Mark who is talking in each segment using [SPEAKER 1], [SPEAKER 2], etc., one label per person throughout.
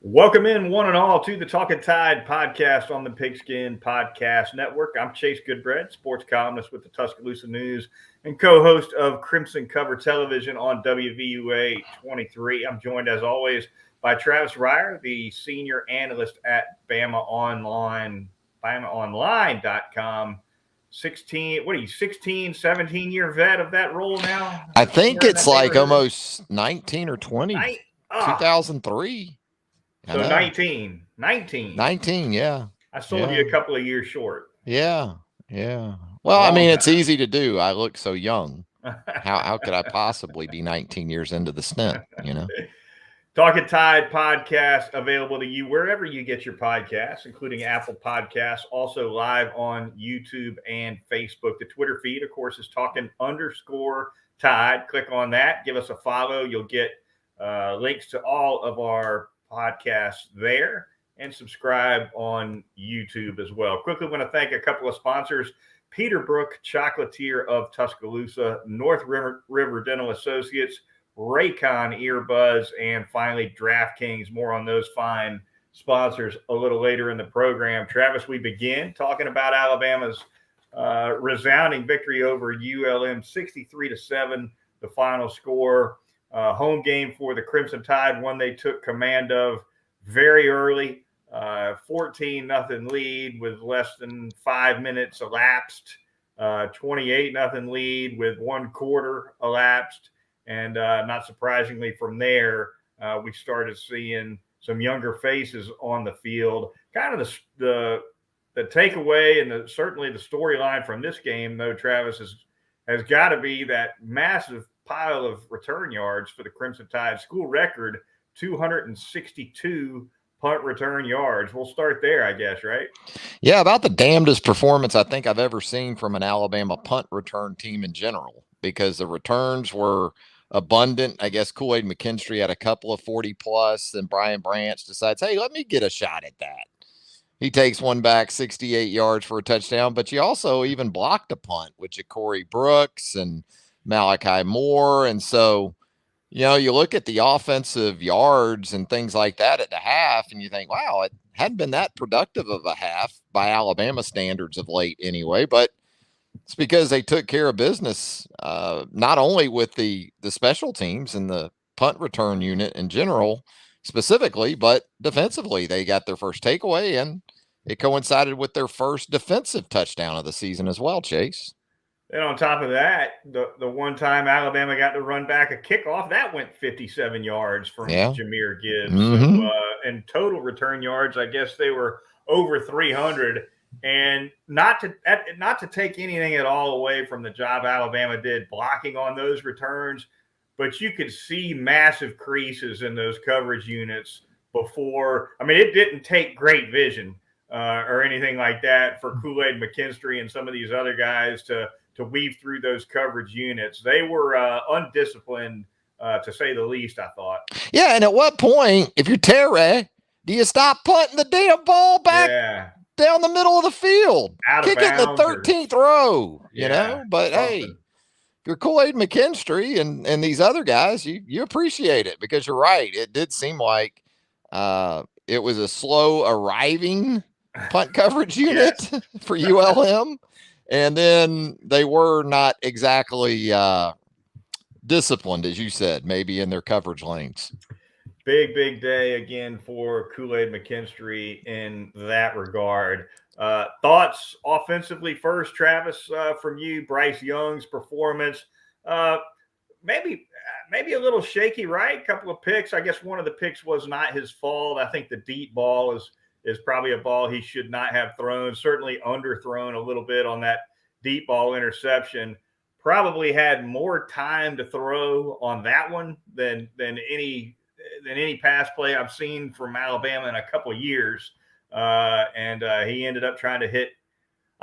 [SPEAKER 1] Welcome in, one and all, to the Talkin Tide podcast on the Pigskin Podcast Network. I'm Chase Goodbread, sports columnist with the Tuscaloosa News and co-host of Crimson Cover Television on WVUA 23. I'm joined, as always, by Travis Reier, the senior analyst at BamaOnline.com. 17-year vet of that role now?
[SPEAKER 2] I think it's like almost 19 or 20. 2003.
[SPEAKER 1] So 19,
[SPEAKER 2] yeah.
[SPEAKER 1] I sold you a couple of years short.
[SPEAKER 2] Yeah. Well, I mean, it's easy to do. I look so young. How could I possibly be 19 years into the stint,
[SPEAKER 1] Talkin Tide podcast available to you wherever you get your podcasts, including Apple Podcasts, also live on YouTube and Facebook. The Twitter feed, of course, is Talkin_Tide. Click on that. Give us a follow. You'll get links to all of our podcasts there, and subscribe on YouTube as well. Quickly want to thank a couple of sponsors: Peterbrook Chocolatier of Tuscaloosa, North River Dental Associates, Raycon Earbuds, and finally DraftKings. More on those fine sponsors a little later in the program. Travis, we begin talking about Alabama's resounding victory over ULM, 63-7, the final score. Home game for the Crimson Tide, one they took command of very early, 14-0 lead with less than 5 minutes elapsed, 28-0 lead with 1 quarter elapsed. And not surprisingly, from there, we started seeing some younger faces on the field. Kind of the takeaway and certainly the storyline from this game, though, Travis, has got to be that massive pile of return yards for the Crimson Tide. School record, 262 punt return yards. We'll start there, I guess, right?
[SPEAKER 2] Yeah, about the damnedest performance I think I've ever seen from an Alabama punt return team in general, because the returns were abundant. I guess Kool-Aid McKinstry had a couple of 40+, then Brian Branch decides, hey, let me get a shot at that. He takes one back, 68 yards for a touchdown, but you also even blocked a punt with Ja'Cory Brooks and Malachi Moore. And so, you look at the offensive yards and things like that at the half, and you think, wow, it hadn't been that productive of a half by Alabama standards of late anyway, but it's because they took care of business, not only with the special teams and the punt return unit in general specifically, but defensively. They got their first takeaway, and it coincided with their first defensive touchdown of the season as well, Chase.
[SPEAKER 1] And on top of that, the one time Alabama got to run back a kickoff, that went 57 yards from Jahmyr Gibbs.
[SPEAKER 2] Mm-hmm.
[SPEAKER 1] So, and total return yards, I guess they were over 300. And not to take anything at all away from the job Alabama did blocking on those returns, but you could see massive creases in those coverage units before. I mean, it didn't take great vision or anything like that for Kool-Aid McKinstry and some of these other guys to weave through those coverage units. They were undisciplined, to say the least, I thought.
[SPEAKER 2] Yeah, and at what point, if you're Terry, do you stop punting the damn ball back down the middle of the field? Kick it in the 13th row, you know? But, hey, if you're Kool-Aid McKinstry and these other guys, you appreciate it, because you're right. It did seem like it was a slow arriving punt coverage unit for ULM. And then they were not exactly disciplined, as you said, maybe in their coverage lanes.
[SPEAKER 1] Big day again for Kool-Aid McKinstry in that regard. Thoughts offensively first, Travis, from you. Bryce Young's performance, maybe a little shaky, right? A couple of picks. I guess one of the picks was not his fault. I think the deep ball is probably a ball he should not have thrown, certainly underthrown a little bit on that deep ball interception. Probably had more time to throw on that one than any pass play I've seen from Alabama in a couple of years. And he ended up trying to hit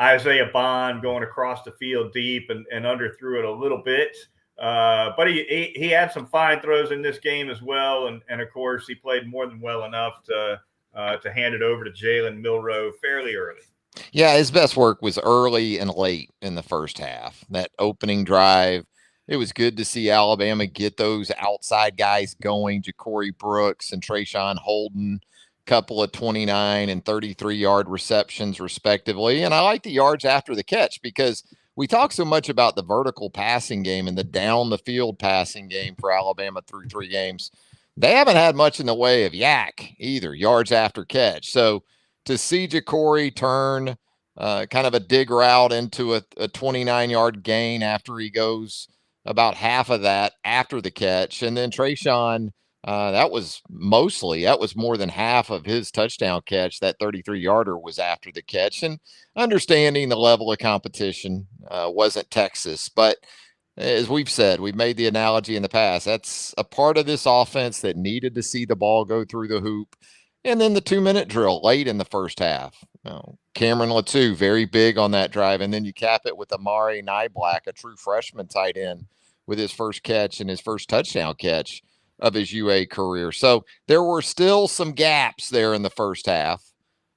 [SPEAKER 1] Isaiah Bond going across the field deep and underthrew it a little bit. But he had some fine throws in this game as well. And of course, he played more than well enough to hand it over to Jalen Milroe fairly early.
[SPEAKER 2] Yeah, his best work was early and late in the first half. That opening drive, It was good to see Alabama get those outside guys going, Ja'Cory Brooks and Trayshawn Holden, couple of 29 and 33-yard receptions respectively. And I like the yards after the catch because we talk so much about the vertical passing game and the down the field passing game for Alabama through 3 games. They haven't had much in the way of yak either, yards after catch. So to see Ja'Cory turn kind of a dig route into a 29-yard gain after he goes about half of that after the catch. And then Trayshawn, that was more than half of his touchdown catch. That 33-yarder was after the catch. And understanding the level of competition wasn't Texas. But as we've said, we've made the analogy in the past, that's a part of this offense that needed to see the ball go through the hoop. And then the 2-minute drill late in the first half. Cameron Latou, very big on that drive. And then you cap it with Amari Niblack, a true freshman tight end, with his first catch and his first touchdown catch of his UA career. So there were still some gaps there in the first half.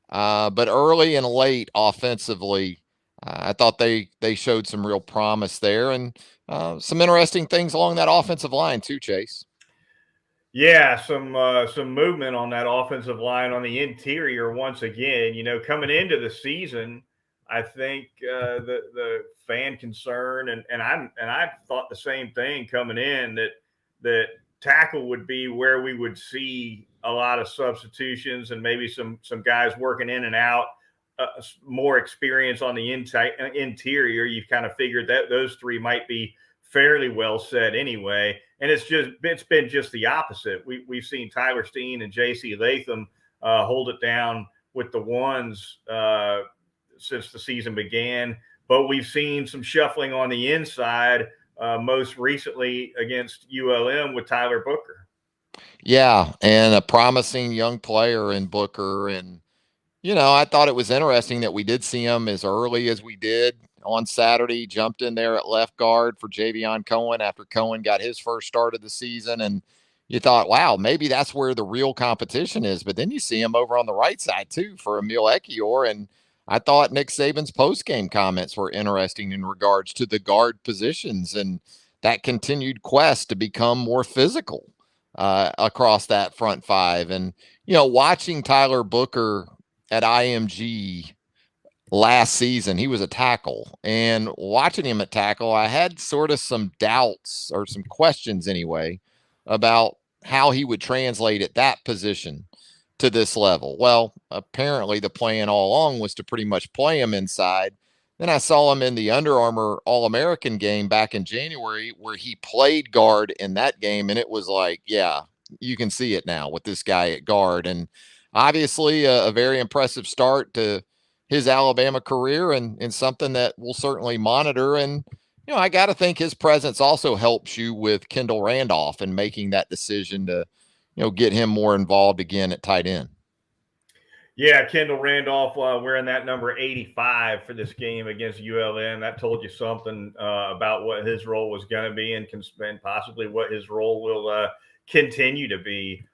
[SPEAKER 2] But early and late offensively, I thought they showed some real promise there and some interesting things along that offensive line too, Chase.
[SPEAKER 1] Yeah, some movement on that offensive line on the interior once again. Coming into the season, I think the fan concern and I thought the same thing coming in that tackle would be where we would see a lot of substitutions and maybe some guys working in and out. More experience on the interior. You kind of figured that those three might be fairly well set anyway. And it's been just the opposite. We've seen Tyler Steen and J.C. Latham hold it down with the ones since the season began. But we've seen some shuffling on the inside, most recently against ULM with Tyler Booker.
[SPEAKER 2] Yeah, and a promising young player in Booker. And, I thought it was interesting that we did see him as early as we did on Saturday, jumped in there at left guard for Javion Cohen after Cohen got his first start of the season. And you thought, wow, maybe that's where the real competition is. But then you see him over on the right side, too, for Emil Ekiyor. And I thought Nick Saban's post-game comments were interesting in regards to the guard positions and that continued quest to become more physical across that front five. And, watching Tyler Booker at IMG last season, he was a tackle, and watching him at tackle, I had sort of some doubts or some questions anyway about how he would translate at that position to this level. Well, apparently the plan all along was to pretty much play him inside. Then I saw him in the Under Armour All-American game back in January where he played guard in that game, and it was like, yeah, you can see it now with this guy at guard. And obviously a very impressive start to his Alabama career and something that we'll certainly monitor. And, I got to think his presence also helps you with Kendall Randolph and making that decision to, get him more involved again at tight end.
[SPEAKER 1] Yeah, Kendall Randolph wearing that number 85 for this game against ULM. That told you something about what his role was going to be and possibly what his role will continue to be.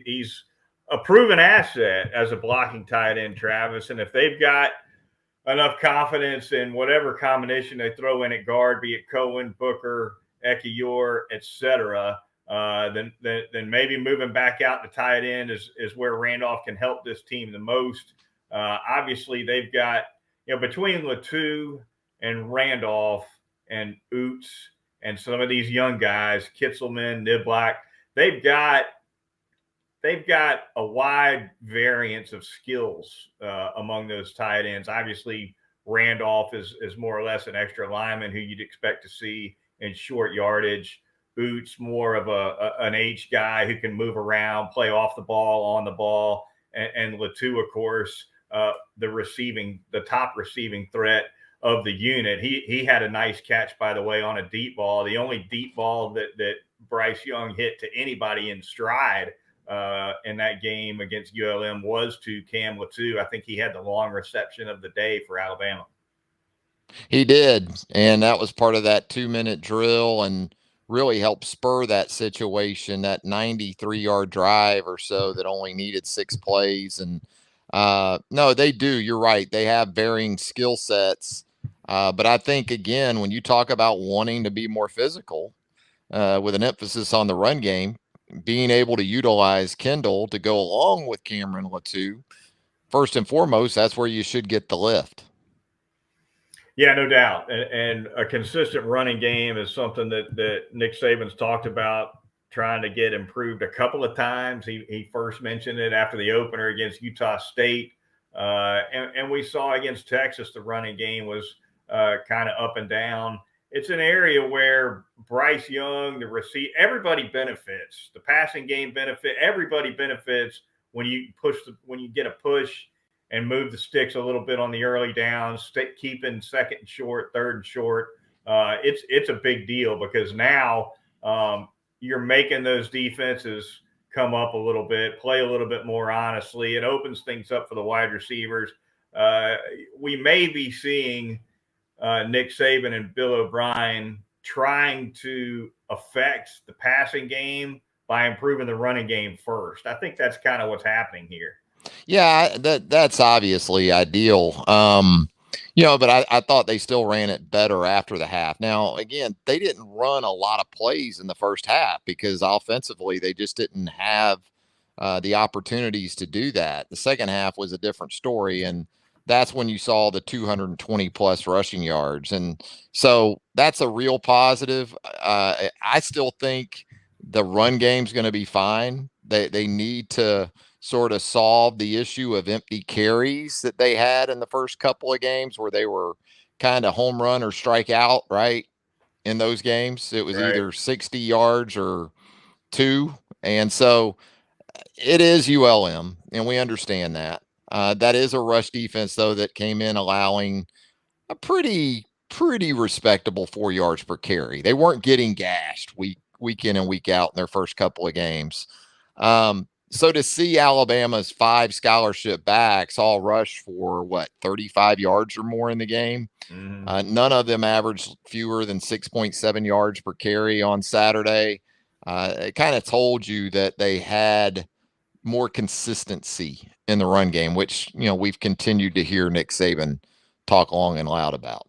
[SPEAKER 1] He's a proven asset as a blocking tight end, Travis. And if they've got enough confidence in whatever combination they throw in at guard, be it Cohen, Booker, Ekiyor, etc., then maybe moving back out to tight end is where Randolph can help this team the most. Obviously, they've got, between Latou and Randolph and Oots and some of these young guys, Kitzelman, Niblack, they've got a wide variance of skills among those tight ends. Obviously, Randolph is more or less an extra lineman who you'd expect to see in short yardage. Oots more of an H guy who can move around, play off the ball, on the ball, and Latou, of course, the top receiving threat of the unit. He had a nice catch, by the way, on a deep ball. The only deep ball that Bryce Young hit to anybody in stride in that game against ULM was to Cam Latou. I think he had the long reception of the day for Alabama.
[SPEAKER 2] He did, and that was part of that 2-minute drill and really helped spur that situation, that 93-yard drive or so that only needed 6 plays. And no, they do. You're right. They have varying skill sets. But I think, again, when you talk about wanting to be more physical, with an emphasis on the run game, being able to utilize Kendall to go along with Cameron Latou, first and foremost, that's where you should get the lift.
[SPEAKER 1] Yeah, no doubt. And a consistent running game is something that Nick Saban's talked about trying to get improved a couple of times. He first mentioned it after the opener against Utah State. And we saw against Texas, the running game was kind of up and down. It's an area where Bryce Young, the receiver, everybody benefits. The passing game benefit. Everybody benefits when you when you get a push and move the sticks a little bit on the early downs, keeping second and short, third and short. It's a big deal because now you're making those defenses come up a little bit, play a little bit more honestly. It opens things up for the wide receivers. We may be seeing Nick Saban and Bill O'Brien trying to affect the passing game by improving the running game first. I think that's kind of what's happening here.
[SPEAKER 2] Yeah, that's obviously ideal. But I thought they still ran it better after the half. Now, again, they didn't run a lot of plays in the first half because offensively they just didn't have the opportunities to do that. The second half was a different story, and that's when you saw the 220 plus rushing yards, and so that's a real positive. I still think the run game's going to be fine. They need to sort of solve the issue of empty carries that they had in the first couple of games where they were kind of home run or strike out, right? In those games, it was either 60 yards or 2. And so it is ULM, and we understand that. That is a rush defense, though, that came in allowing a pretty respectable 4 yards per carry. They weren't getting gashed week in and week out in their first couple of games. So to see Alabama's 5 scholarship backs all rush for 35 yards or more in the game, none of them averaged fewer than 6.7 yards per carry on Saturday. It kind of told you that they had more consistency in the run game, which, we've continued to hear Nick Saban talk long and loud about.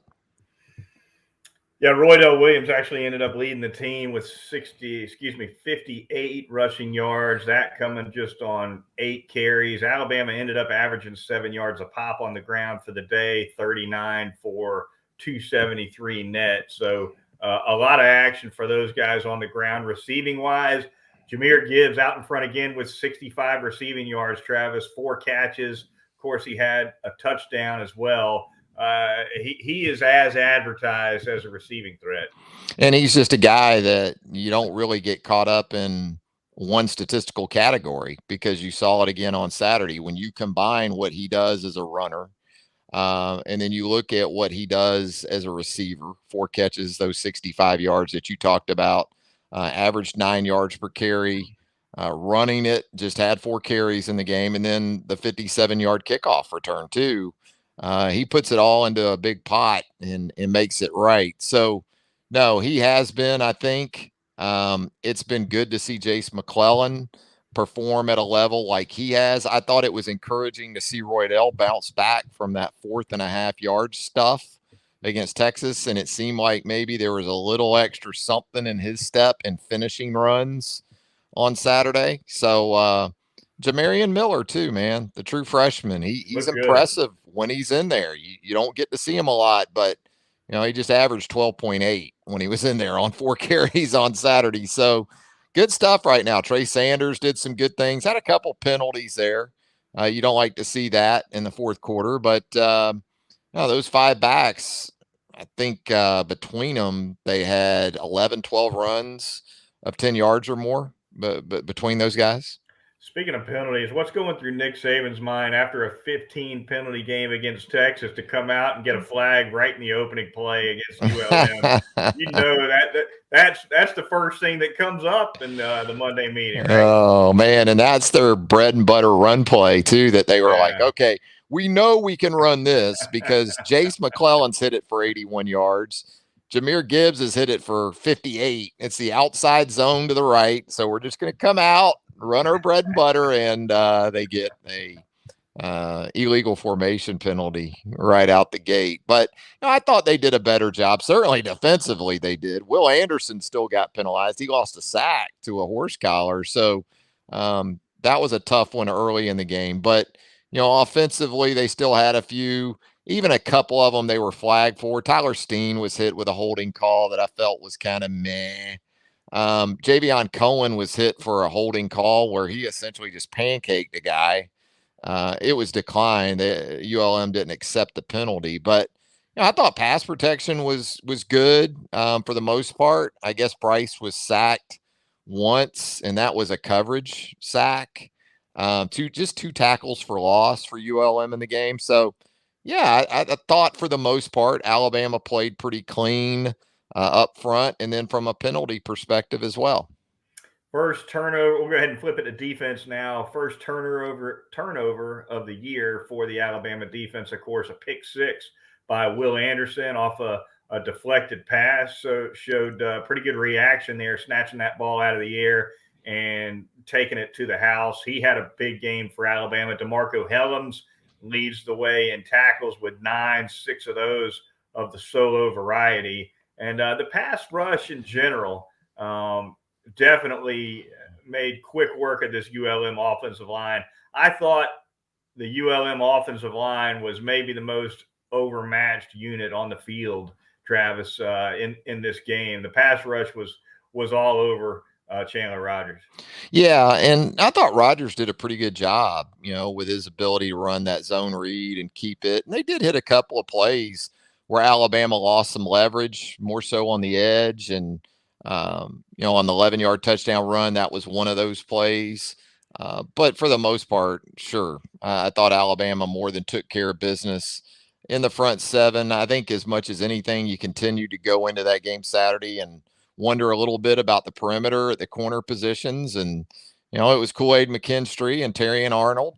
[SPEAKER 1] Yeah, Roydell Williams actually ended up leading the team with 58 rushing yards. That coming just on 8 carries. Alabama ended up averaging 7 yards a pop on the ground for the day, 39 for 273 net. So a lot of action for those guys on the ground. Receiving wise, Jahmyr Gibbs out in front again with 65 receiving yards, Travis, 4 catches. Of course, he had a touchdown as well. He is as advertised as a receiving threat.
[SPEAKER 2] And he's just a guy that you don't really get caught up in one statistical category because you saw it again on Saturday when you combine what he does as a runner. And then you look at what he does as a receiver, 4 catches, those 65 yards that you talked about, averaged 9 yards per carry, running it, just had 4 carries in the game. And then the 57-yard kickoff return too. He puts it all into a big pot and makes it right. So, no, he has been, I think. It's been good to see Jace McClellan perform at a level like he has. I thought it was encouraging to see Roydell bounce back from that 4.5 yard stuff against Texas. And it seemed like maybe there was a little extra something in his step in finishing runs on Saturday. So, Jamarian Miller too, man, the true freshman. He's impressive when he's in there. You don't get to see him a lot, but he just averaged 12.8 when he was in there on 4 carries on Saturday. So good stuff right now. Trey Sanders did some good things, had a couple penalties there. You don't like to see that in the fourth quarter, but those 5 backs, I think between them, they had 11, 12 runs of 10 yards or more, but between those guys.
[SPEAKER 1] Speaking of penalties, what's going through Nick Saban's mind after a 15 penalty game against Texas to come out and get a flag right in the opening play against ULM? That's the first thing that comes up in the Monday meeting, right?
[SPEAKER 2] Oh man, and that's their bread and butter run play too. That they were like, okay, we know we can run this because Jace McClellan's hit it for 81 yards. Jahmyr Gibbs has hit it for 58. It's the outside zone to the right, so we're just going to come out, run our bread and butter, and they get a illegal formation penalty right out the gate. But I thought they did a better job. Certainly defensively, they did. Will Anderson still got penalized. He lost a sack to a horse collar. So that was a tough one early in the game. But, offensively, they still had a few, even a couple of them they were flagged for. Tyler Steen was hit with a holding call that I felt was kind of meh. Javion Cohen was hit for a holding call where he essentially just pancaked a guy. It was declined. ULM didn't accept the penalty, but I thought pass protection was good for the most part. I guess Bryce was sacked once, and that was a coverage sack. Two tackles for loss for ULM in the game. So, yeah, I thought for the most part Alabama played pretty clean up front, and then from a penalty perspective as well.
[SPEAKER 1] First turnover. We'll go ahead and flip it to defense now. First turnover of the year for the Alabama defense. Of course, a pick six by Will Anderson off a deflected pass. So showed pretty good reaction there, snatching that ball out of the air and taking it to the house. He had a big game for Alabama. DeMarco Hellams leads the way in tackles with 9, 6 of those of the solo variety. And the pass rush in general, definitely made quick work of this ULM offensive line. I thought the ULM offensive line was maybe the most overmatched unit on the field, Travis, in this game. The pass rush was all over Chandler Rogers.
[SPEAKER 2] Yeah, and I thought Rogers did a pretty good job, with his ability to run that zone read and keep it. And they did hit a couple of plays where Alabama lost some leverage, more so on the edge. And, on the 11-yard touchdown run, that was one of those plays. But for the most part, sure, I thought Alabama more than took care of business in the front seven. I think as much as anything, you continue to go into that game Saturday and wonder a little bit about the perimeter at the corner positions. And, it was Kool-Aid McKinstry and Terrion Arnold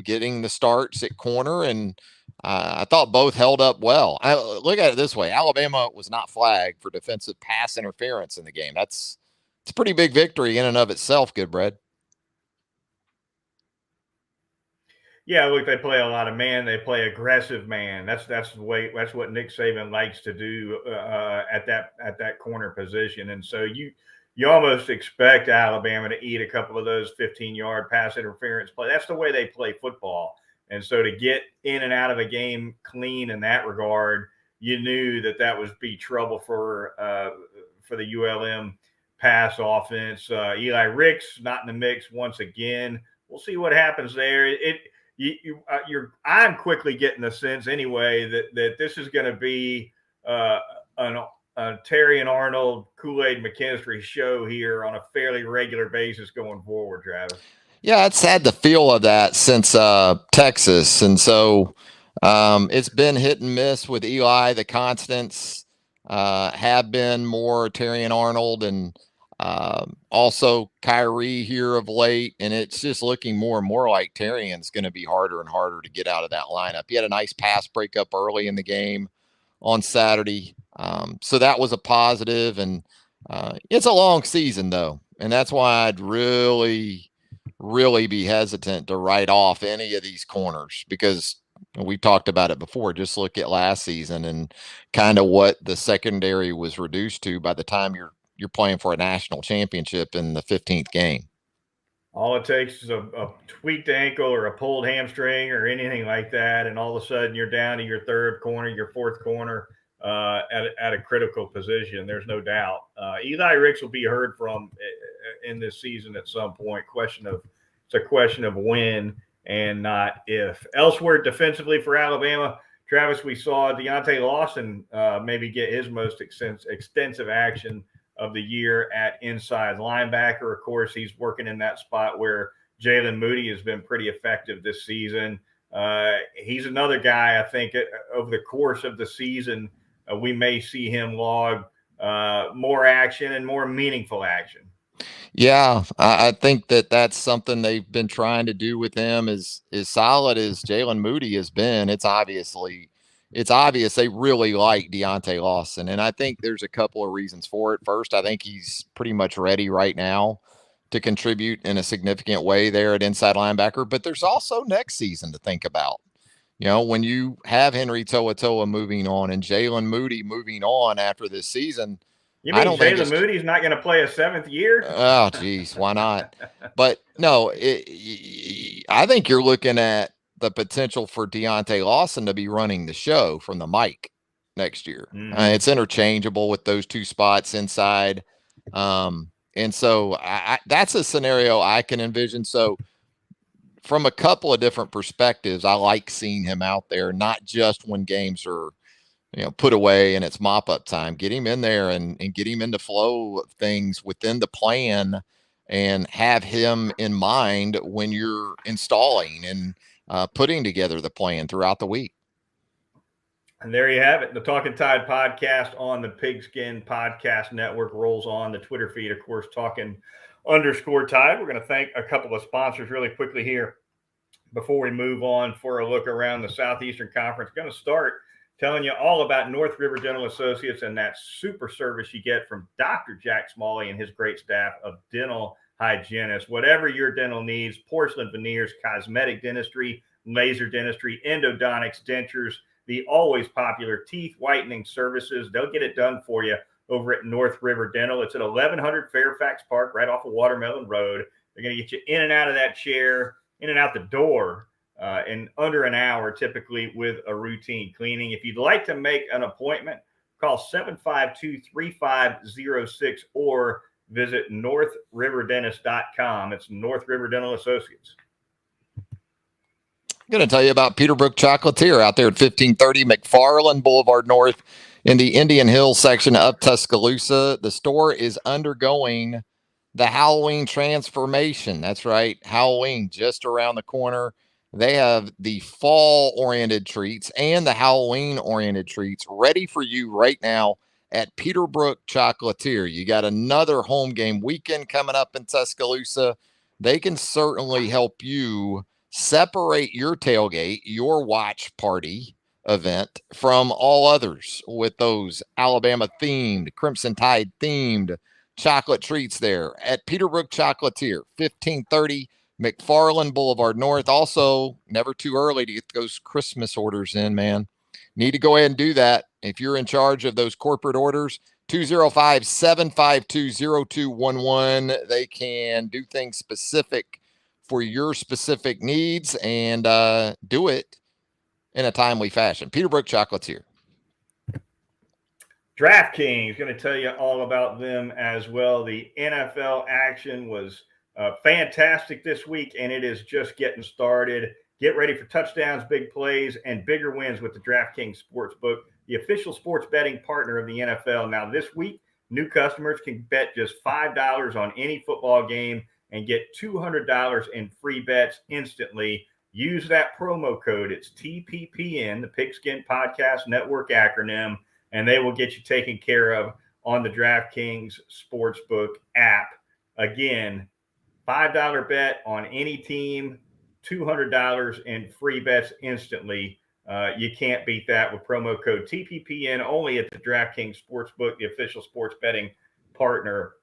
[SPEAKER 2] getting the starts at corner. And I thought both held up well. I look at it this way. Alabama was not flagged for defensive pass interference in the game. It's a pretty big victory in and of itself, Goodbread.
[SPEAKER 1] Yeah, look, they play a lot of man. They play aggressive man. That's the way. That's what Nick Saban likes to do at that corner position. And so you almost expect Alabama to eat a couple of those 15-yard pass interference play. That's the way they play football. And so to get in and out of a game clean in that regard, you knew that would be trouble for the ULM pass offense. Eli Ricks not in the mix once again. We'll see what happens there. I'm quickly getting the sense anyway that this is going to be a Terrion Arnold, Kool-Aid McKinstry show here on a fairly regular basis going forward, Travis.
[SPEAKER 2] Yeah, it's had the feel of that since Texas, and so it's been hit and miss with Eli. The constants have been more Terrion Arnold and also Kyrie here of late, and it's just looking more and more like Terrion's going to be harder and harder to get out of that lineup. He had a nice pass breakup early in the game on Saturday, so that was a positive. And it's a long season though, and that's why I'd really be hesitant to write off any of these corners, because we talked about it before. Just look at last season and kind of what the secondary was reduced to by the time you're playing for a national championship in the 15th game.
[SPEAKER 1] All it takes is a tweaked ankle or a pulled hamstring or anything like that, and all of a sudden you're down to your third corner, your fourth corner at a critical position. There's no doubt. Eli Ricks will be heard from in this season at some point. It's a question of when and not if. Elsewhere defensively for Alabama, Travis, we saw Deontay Lawson maybe get his most extensive action of the year at inside linebacker. Of course, he's working in that spot where Jalen Moody has been pretty effective this season. He's another guy, I think, over the course of the season, we may see him log more action and more meaningful action.
[SPEAKER 2] Yeah, I think that's something they've been trying to do with him. As solid as Jalen Moody has been, it's obvious they really like Deontay Lawson. And I think there's a couple of reasons for it. First, I think he's pretty much ready right now to contribute in a significant way there at inside linebacker. But there's also next season to think about. When you have Henry To'oTo'o moving on and Jalen Moody moving on after this season,
[SPEAKER 1] You
[SPEAKER 2] I
[SPEAKER 1] mean
[SPEAKER 2] don't think
[SPEAKER 1] Jalen Moody's not going to play a 7th year?
[SPEAKER 2] Oh, geez, why not? But no, I think you're looking at the potential for Deontay Lawson to be running the show from the mic next year. It's interchangeable with those two spots inside. And so that's a scenario I can envision. So from a couple of different perspectives, I like seeing him out there, not just when games are, put away and it's mop up time. Get him in there and get him into flow of things within the plan and have him in mind when you're installing and putting together the plan throughout the week.
[SPEAKER 1] And there you have it. The Talkin Tide podcast on the Pigskin Podcast Network rolls on. The Twitter feed, of course, Talkin_Tide. We're going to thank a couple of sponsors really quickly here before we move on for a look around the Southeastern Conference. Going to start telling you all about North River Dental Associates and that super service you get from Dr. Jack Smalley and his great staff of dental hygienists. Whatever your dental needs, porcelain veneers, cosmetic dentistry, laser dentistry, endodontics, dentures, the always popular teeth whitening services, they'll get it done for you over at North River Dental. It's at 1100 Fairfax Park, right off of Watermelon Road. They're going to get you in and out of that chair, in and out the door in under an hour, typically with a routine cleaning. If you'd like to make an appointment, call 752-3506 or visit northriverdentist.com. It's North River Dental Associates.
[SPEAKER 2] I'm going to tell you about Peterbrook Chocolatier out there at 1530 McFarland Boulevard North in the Indian Hills section of Tuscaloosa. The store is undergoing the Halloween transformation. That's right. Halloween just around the corner. They have the fall-oriented treats and the Halloween-oriented treats ready for you right now at Peterbrook Chocolatier. You got another home game weekend coming up in Tuscaloosa. They can certainly help you separate your tailgate, your watch party event from all others with those Alabama-themed, Crimson Tide-themed chocolate treats there at Peterbrook Chocolatier, 1530 McFarland Boulevard North. Also, never too early to get those Christmas orders in, man. Need to go ahead and do that. If you're in charge of those corporate orders, 205-752-0211. They can do things specific for your specific needs and do it in a timely fashion. Peterbrook Chocolatier.
[SPEAKER 1] DraftKings, going to tell you all about them as well. The NFL action was fantastic this week, and it is just getting started. Get ready for touchdowns, big plays, and bigger wins with the DraftKings Sportsbook, the official sports betting partner of the NFL. Now, this week, new customers can bet just $5 on any football game and get $200 in free bets instantly. Use that promo code. It's TPPN, the Pigskin Podcast Network acronym, and they will get you taken care of on the DraftKings Sportsbook app. Again, $5 bet on any team, $200 in free bets instantly. You can't beat that with promo code TPPN only at the DraftKings Sportsbook, the official sports betting partner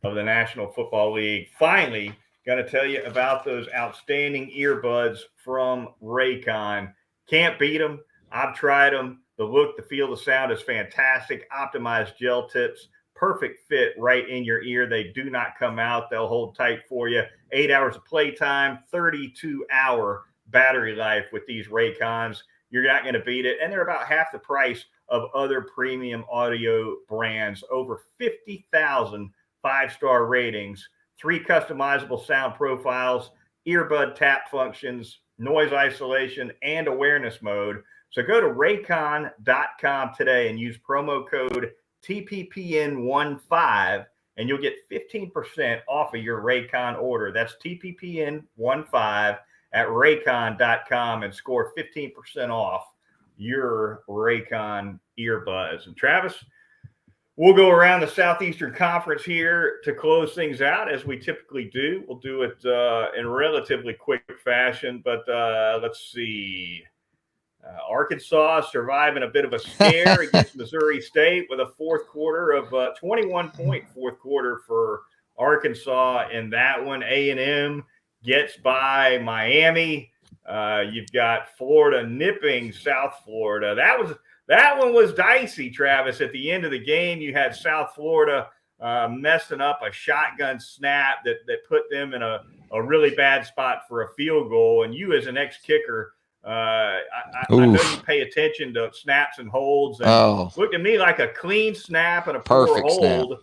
[SPEAKER 1] of the National Football League. Finally, going to tell you about those outstanding earbuds from Raycon. Can't beat them. I've tried them. The look, the feel, the sound is fantastic. Optimized gel tips, perfect fit right in your ear. They do not come out. They'll hold tight for you. 8 hours of playtime, 32-hour battery life with these Raycons. You're not going to beat it. And they're about half the price of other premium audio brands. Over 50,000 5-star ratings, 3 customizable sound profiles, earbud tap functions, noise isolation, and awareness mode. So go to raycon.com today and use promo code TPPN15 and you'll get 15% off of your Raycon order. That's TPPN15 at raycon.com and score 15% off your Raycon earbuds. And Travis, we'll go around the Southeastern Conference here to close things out as we typically do. We'll do it in relatively quick fashion, but let's see. Arkansas surviving a bit of a scare against Missouri State with a fourth quarter of 21-point fourth quarter for Arkansas in that one. A&M gets by Miami. You've got Florida nipping South Florida. That one was dicey, Travis. At the end of the game, you had South Florida messing up a shotgun snap that put them in a really bad spot for a field goal. And you, as an ex-kicker, I know you pay attention to snaps and holds, and looked at me like a clean snap and a poor hold snap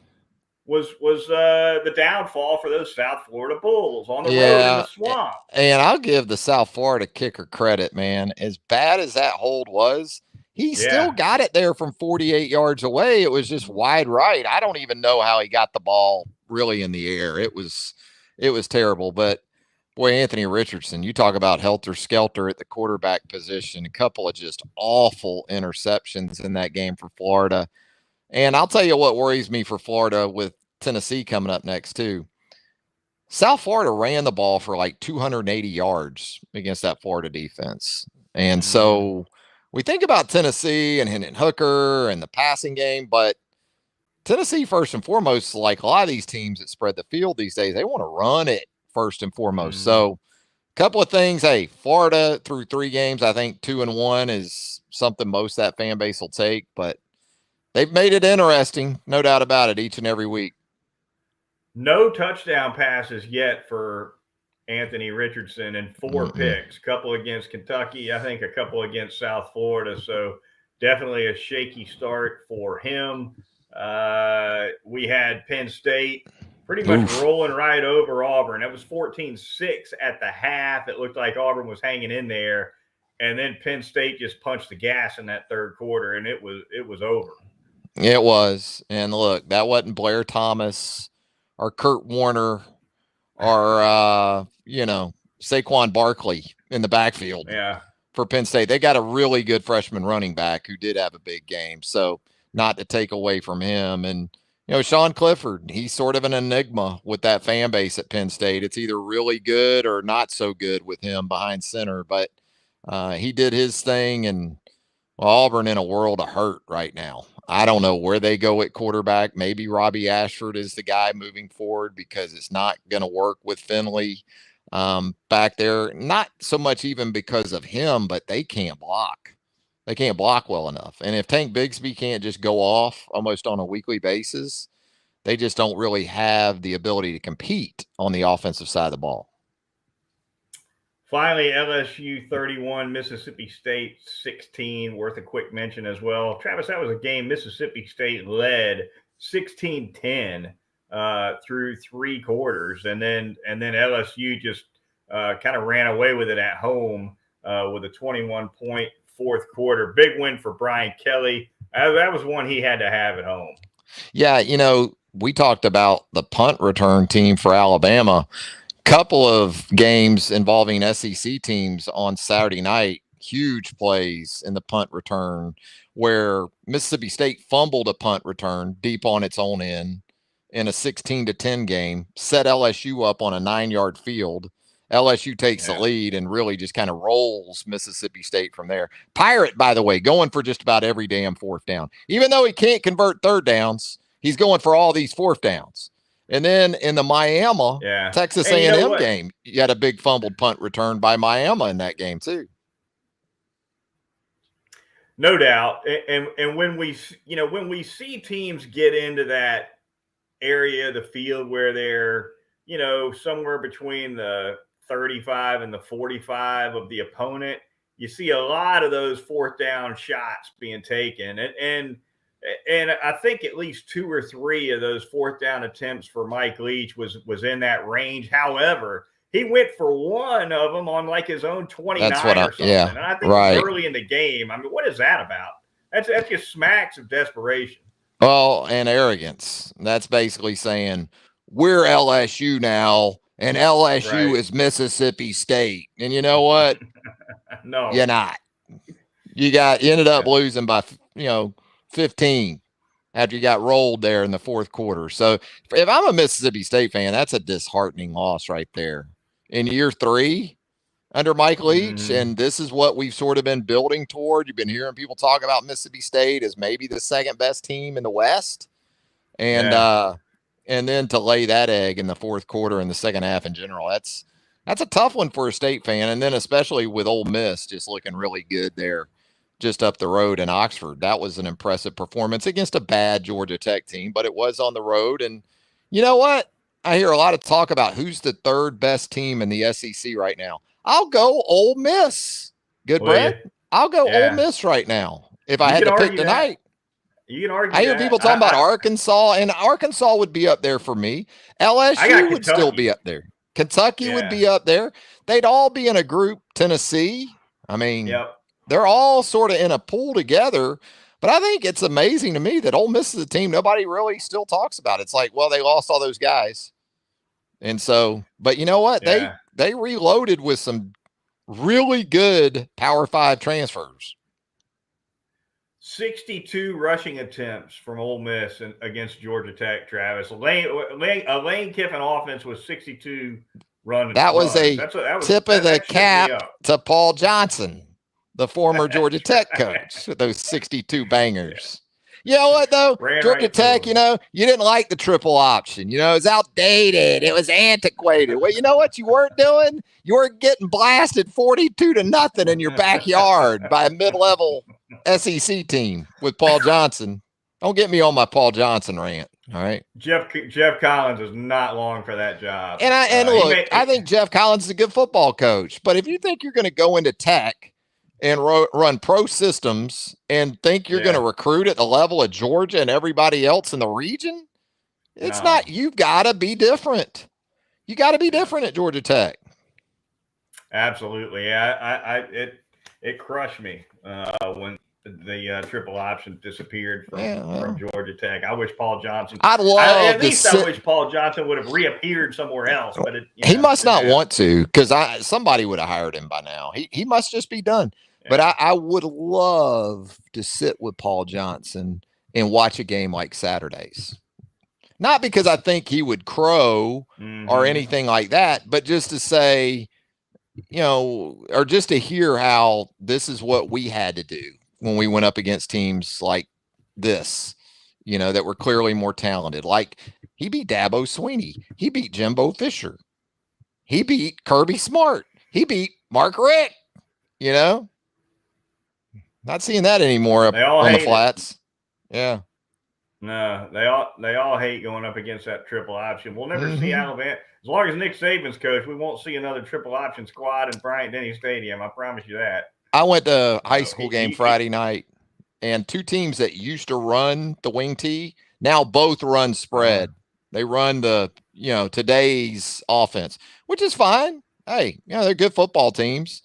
[SPEAKER 1] was the downfall for those South Florida Bulls on the road in the swamp.
[SPEAKER 2] And I'll give the South Florida kicker credit, man. As bad as that hold was, he still got it there from 48 yards away. It was just wide right. I don't even know how he got the ball really in the air. It was terrible. But boy, Anthony Richardson, you talk about helter-skelter at the quarterback position. A couple of just awful interceptions in that game for Florida. And I'll tell you what worries me for Florida with Tennessee coming up next, too. South Florida ran the ball for like 280 yards against that Florida defense. And so we think about Tennessee and Hendon Hooker and the passing game, but Tennessee, first and foremost, like a lot of these teams that spread the field these days, they want to run it first and foremost. So a couple of things. Hey, Florida through 3 games, I think 2-1 is something most of that fan base will take, but they've made it interesting, no doubt about it, each and every week.
[SPEAKER 1] No touchdown passes yet for Anthony Richardson and 4 picks. A couple against Kentucky, I think a couple against South Florida. So definitely a shaky start for him. We had Penn State pretty much rolling right over Auburn. It was 14-6 at the half. It looked like Auburn was hanging in there. And then Penn State just punched the gas in that third quarter, and it was over.
[SPEAKER 2] It was. And look, that wasn't Blair Thomas or Kurt Warner or, Saquon Barkley in the backfield for Penn State. They got a really good freshman running back who did have a big game. So not to take away from him. And, Sean Clifford, he's sort of an enigma with that fan base at Penn State. It's either really good or not so good with him behind center. But he did his thing, and Auburn in a world of hurt right now. I don't know where they go at quarterback. Maybe Robbie Ashford is the guy moving forward because it's not going to work with Finley back there. Not so much even because of him, but they can't block. They can't block well enough. And if Tank Bigsby can't just go off almost on a weekly basis, they just don't really have the ability to compete on the offensive side of the ball.
[SPEAKER 1] Finally, LSU 31, Mississippi State 16, worth a quick mention as well. Travis, that was a game Mississippi State led 16-10 through 3 quarters. And then LSU just kind of ran away with it at home with a 21-point fourth quarter. Big win for Brian Kelly. That was one he had to have at home.
[SPEAKER 2] Yeah, we talked about the punt return team for Alabama. Couple of games involving SEC teams on Saturday night, huge plays in the punt return where Mississippi State fumbled a punt return deep on its own end in a 16-10 game, set LSU up on a 9-yard field. LSU takes the lead and really just kind of rolls Mississippi State from there. Pirate, by the way, going for just about every damn fourth down. Even though he can't convert third downs, he's going for all these fourth downs. And then in the Miami, Texas A&M game, you had a big fumbled punt return by Miami in that game too.
[SPEAKER 1] No doubt. And when we see teams get into that area of the field where they're, somewhere between the 35 and the 45 of the opponent, you see a lot of those fourth down shots being taken. And I think at least 2 or 3 of those fourth down attempts for Mike Leach was in that range. However, he went for one of them on like his own 29 or something. And I think it was early in the game. I mean, what is that about? That's just smacks of desperation.
[SPEAKER 2] Well, and arrogance. That's basically saying we're LSU now, and LSU is Mississippi State. And you know what?
[SPEAKER 1] No,
[SPEAKER 2] you're not. You ended up losing by 15 after you got rolled there in the fourth quarter. So if I'm a Mississippi State fan, that's a disheartening loss right there. In year 3 under Mike Leach, and this is what we've sort of been building toward. You've been hearing people talk about Mississippi State as maybe the second best team in the West. And and then to lay that egg in the fourth quarter and the second half in general, that's a tough one for a State fan. And then especially with Ole Miss just looking really good there just up the road in Oxford. That was an impressive performance against a bad Georgia Tech team, but it was on the road. And you know what? I hear a lot of talk about who's the third best team in the SEC right now. I'll go Ole Miss. Goodbread. I'll go Ole Miss right now if I had to pick tonight.
[SPEAKER 1] You can argue
[SPEAKER 2] I hear people talking about Arkansas, and Arkansas would be up there for me. LSU would still be up there. Kentucky would be up there. They'd all be in a group. Tennessee. I mean, they're all sort of in a pool together. But I think it's amazing to me that Ole Miss is a team nobody really still talks about. It's like, well, they lost all those guys. And so, but you know what? They reloaded with some really good Power 5 transfers.
[SPEAKER 1] 62 rushing attempts from Ole Miss against Georgia Tech, Travis. Lane Kiffin offense was 62 runs.
[SPEAKER 2] That was a tip of the cap to Paul Johnson, the former Georgia Tech coach, with those 62 bangers. You know what, though? Georgia Tech, you didn't like the triple option. It was outdated. It was antiquated. Well, you know what you weren't doing? You were getting blasted 42-0 in your backyard by a mid-level SEC team with Paul Johnson. Don't get me on my Paul Johnson rant. All right.
[SPEAKER 1] Jeff Collins is not long for that job.
[SPEAKER 2] And look, I think Jeff Collins is a good football coach. But if you think you're going to go into Tech and run pro systems and think you're going to recruit at the level of Georgia and everybody else in the region, it's not. You've got to be different. You got to be different at Georgia Tech.
[SPEAKER 1] Absolutely. Yeah, it crushed me when the triple option disappeared from Georgia Tech. I wish Paul Johnson. I wish Paul Johnson would have reappeared somewhere else. But
[SPEAKER 2] he must not want to, because somebody would have hired him by now. He must just be done. But I would love to sit with Paul Johnson and watch a game like Saturdays. Not because I think he would crow or anything like that, but just to say, or just to hear how this is what we had to do when we went up against teams like this, that were clearly more talented. Like, he beat Dabo Swinney. He beat Jimbo Fisher. He beat Kirby Smart. He beat Mark Richt, Not seeing that anymore up on the flats. Yeah.
[SPEAKER 1] No, they all hate going up against that triple option. We'll never see Alabama. As long as Nick Saban's coach, we won't see another triple option squad in Bryant-Denny Stadium. I promise you that.
[SPEAKER 2] I went to a high school game Friday night, and two teams that used to run the wing tee now both run spread. They run the, today's offense, which is fine. Hey, they're good football teams.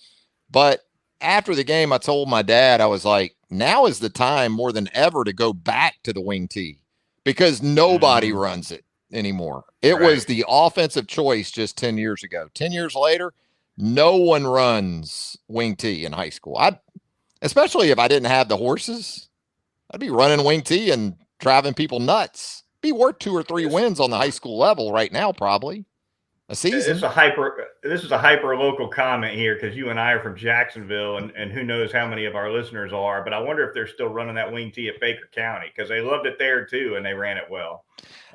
[SPEAKER 2] But after the game, I told my dad, I was like, now is the time more than ever to go back to the wing tee, because nobody runs it anymore. It was the offensive choice just 10 years ago. 10 years later, no one runs wing tee in high school. Especially if I didn't have the horses, I'd be running wing tee and driving people nuts. Be worth 2 or 3 wins on the high school level right now, probably a season.
[SPEAKER 1] This is a hyper local comment here, because you and I are from Jacksonville, and who knows how many of our listeners are. But I wonder if they're still running that wing tee at Baker County, because they loved it there too, and they ran it well.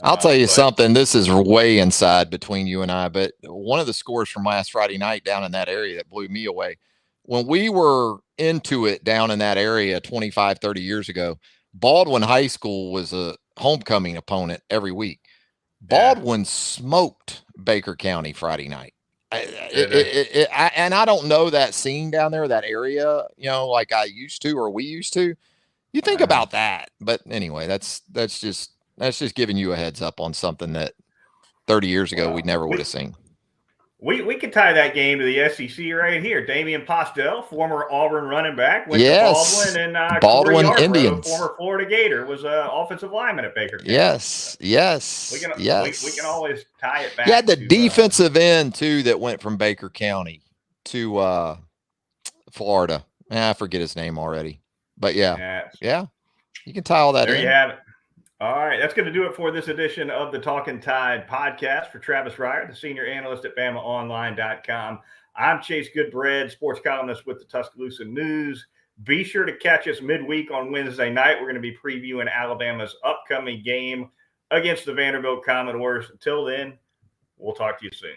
[SPEAKER 2] I'll tell you something. This is way inside between you and I, but one of the scores from last Friday night down in that area that blew me away, when we were into it down in that area 25, 30 years ago, Baldwin High School was a homecoming opponent every week. Baldwin smoked Baker County Friday night. And I don't know that scene down there, that area, like I used to, or we used to. You think about that. But anyway, that's just giving you a heads up on something that 30 years ago we never would have seen.
[SPEAKER 1] We could tie that game to the SEC right here. Damian Postel, former Auburn running back, went to Baldwin, and
[SPEAKER 2] Baldwin
[SPEAKER 1] Corey Yarbrough,
[SPEAKER 2] Indians,
[SPEAKER 1] former Florida Gator, was an offensive lineman at Baker County.
[SPEAKER 2] Yes.
[SPEAKER 1] We can always tie it back.
[SPEAKER 2] You had the defensive end too that went from Baker County to Florida. I forget his name already, but yeah, you can tie all that in.
[SPEAKER 1] There you have it. All right, that's going to do it for this edition of the Talkin Tide podcast. For Travis Reier, the senior analyst at BamaOnline.com, I'm Chase Goodbread, sports columnist with the Tuscaloosa News. Be sure to catch us midweek on Wednesday night. We're going to be previewing Alabama's upcoming game against the Vanderbilt Commodores. Until then, we'll talk to you soon.